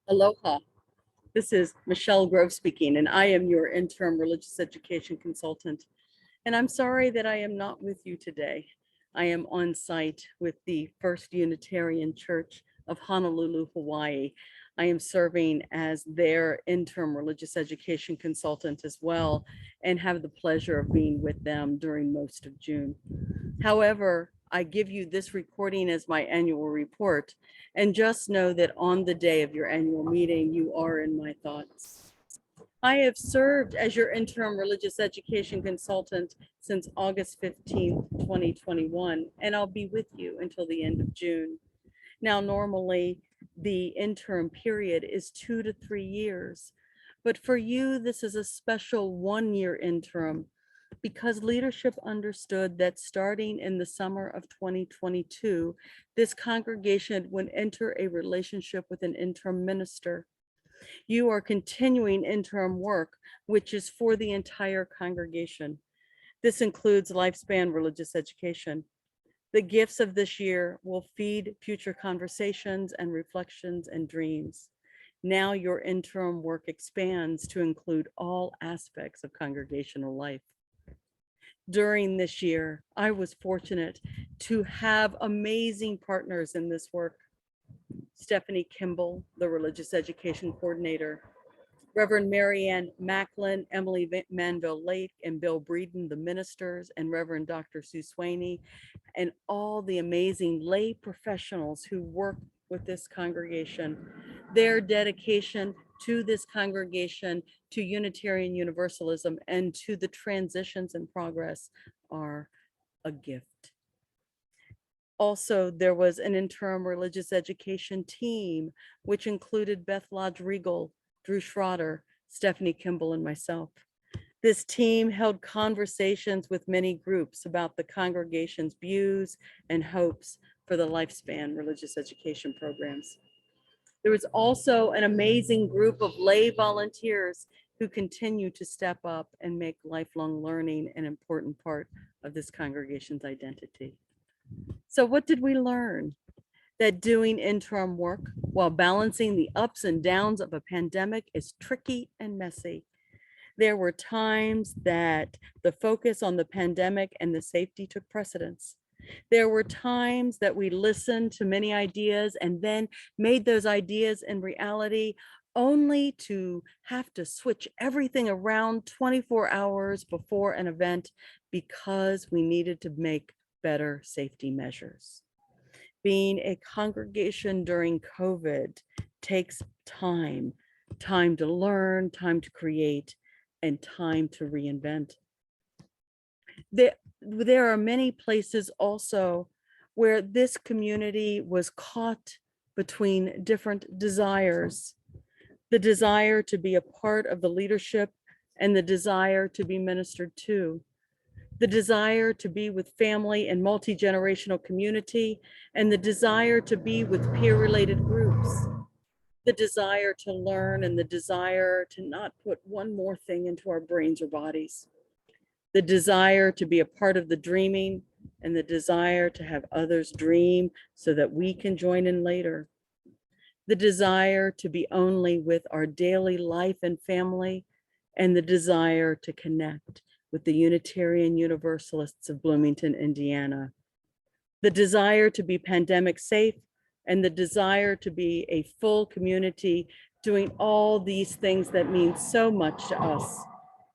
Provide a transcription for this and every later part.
Aloha. This is Michele Grove speaking, and I am your interim religious education consultant. And I'm sorry that I am not with you today. I am on site with the First Unitarian Church of Honolulu, Hawaii. I am serving as their interim religious education consultant as well, and have the pleasure of being with them during most of June. However, I give you this recording as my annual report, and just know that on the day of your annual meeting, you are in my thoughts. I have served as your interim religious education consultant since August 15th, 2021, and I'll be with you until the end of June. Now, normally the interim period is 2 to 3 years, but for you, this is a special 1-year interim because leadership understood that starting in the summer of 2022, this congregation would enter a relationship with an interim minister. You are continuing interim work, which is for the entire congregation. This includes lifespan religious education. The gifts of this year will feed future conversations and reflections and dreams. Now your interim work expands to include all aspects of congregational life. During this year, I was fortunate to have amazing partners in this work. Stephanie Kimball, the religious education coordinator, Reverend Marianne Macklin, Emily Manville Lake, and Bill Breeden, the ministers, and Reverend Dr. Sue Swaney, and all the amazing lay professionals who work with this congregation. Their dedication to this congregation, to Unitarian Universalism, and to the transitions in progress are a gift. Also, there was an interim religious education team, which included Beth Lodge Regal, Drew Schroeder, Stephanie Kimball, and myself. This team held conversations with many groups about the congregation's views and hopes for the lifespan religious education programs. There was also an amazing group of lay volunteers who continue to step up and make lifelong learning an important part of this congregation's identity. So what did we learn? That doing interim work while balancing the ups and downs of a pandemic is tricky and messy. There were times that the focus on the pandemic and the safety took precedence. There were times that we listened to many ideas and then made those ideas in reality, only to have to switch everything around 24 hours before an event because we needed to make better safety measures. Being a congregation during COVID takes time to learn, time to create, and time to reinvent. There are many places also where this community was caught between different desires. The desire to be a part of the leadership and the desire to be ministered to. The desire to be with family and multi-generational community, and the desire to be with peer-related groups. The desire to learn and the desire to not put one more thing into our brains or bodies. The desire to be a part of the dreaming and the desire to have others dream so that we can join in later. The desire to be only with our daily life and family, and the desire to connect with the Unitarian Universalists of Bloomington, Indiana. The desire to be pandemic safe and the desire to be a full community doing all these things that mean so much to us,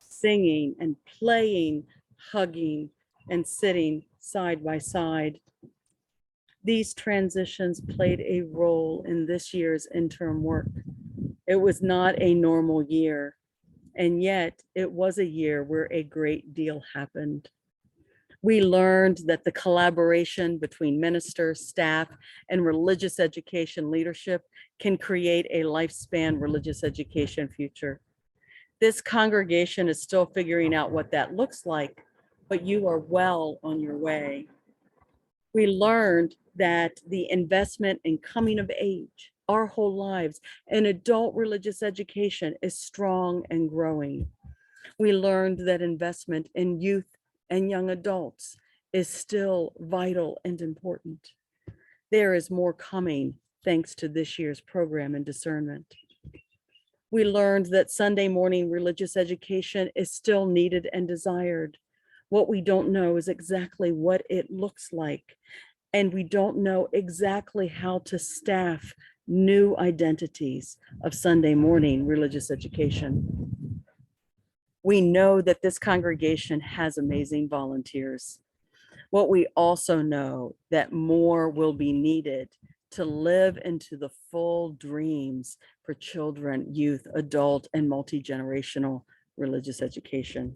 singing and playing, hugging, and sitting side by side. These transitions played a role in this year's interim work. It was not a normal year, and yet it was a year where a great deal happened. We learned that the collaboration between ministers, staff, and religious education leadership can create a lifespan religious education future. This congregation is still figuring out what that looks like, but you are well on your way. We learned that the investment in coming of age, our whole lives, and adult religious education is strong and growing. We learned that investment in youth and young adults is still vital and important. There is more coming thanks to this year's program and discernment. We learned that Sunday morning religious education is still needed and desired. What we don't know is exactly what it looks like, and we don't know exactly how to staff new identities of Sunday morning religious education. We know that this congregation has amazing volunteers. What we also know that more will be needed to live into the full dreams for children, youth, adult, and multi-generational religious education.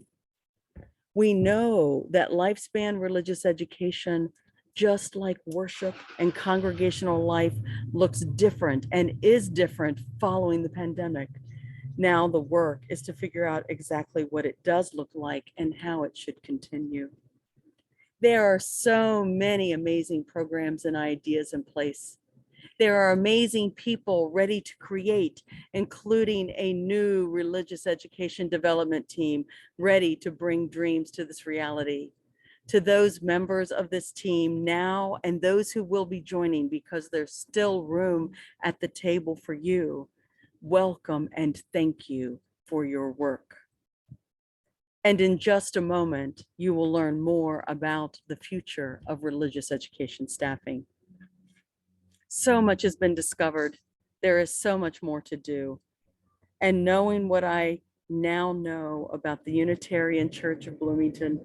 We know that lifespan religious education, just like worship and congregational life, looks different and is different following the pandemic. Now the work is to figure out exactly what it does look like and how it should continue. There are so many amazing programs and ideas in place. There are amazing people ready to create, including a new religious education development team ready to bring dreams to this reality. To those members of this team now and those who will be joining, because there's still room at the table for you, welcome and thank you for your work. And in just a moment, you will learn more about the future of religious education staffing. So much has been discovered. There is so much more to do. And knowing what I now know about the Unitarian Church of Bloomington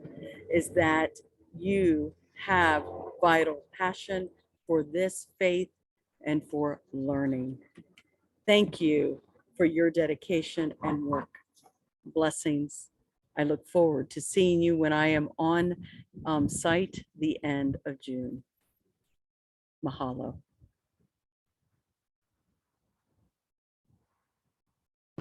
is that you have vital passion for this faith and for learning. Thank you for your dedication and work. Blessings. I look forward to seeing you when I am on site the end of June. Mahalo.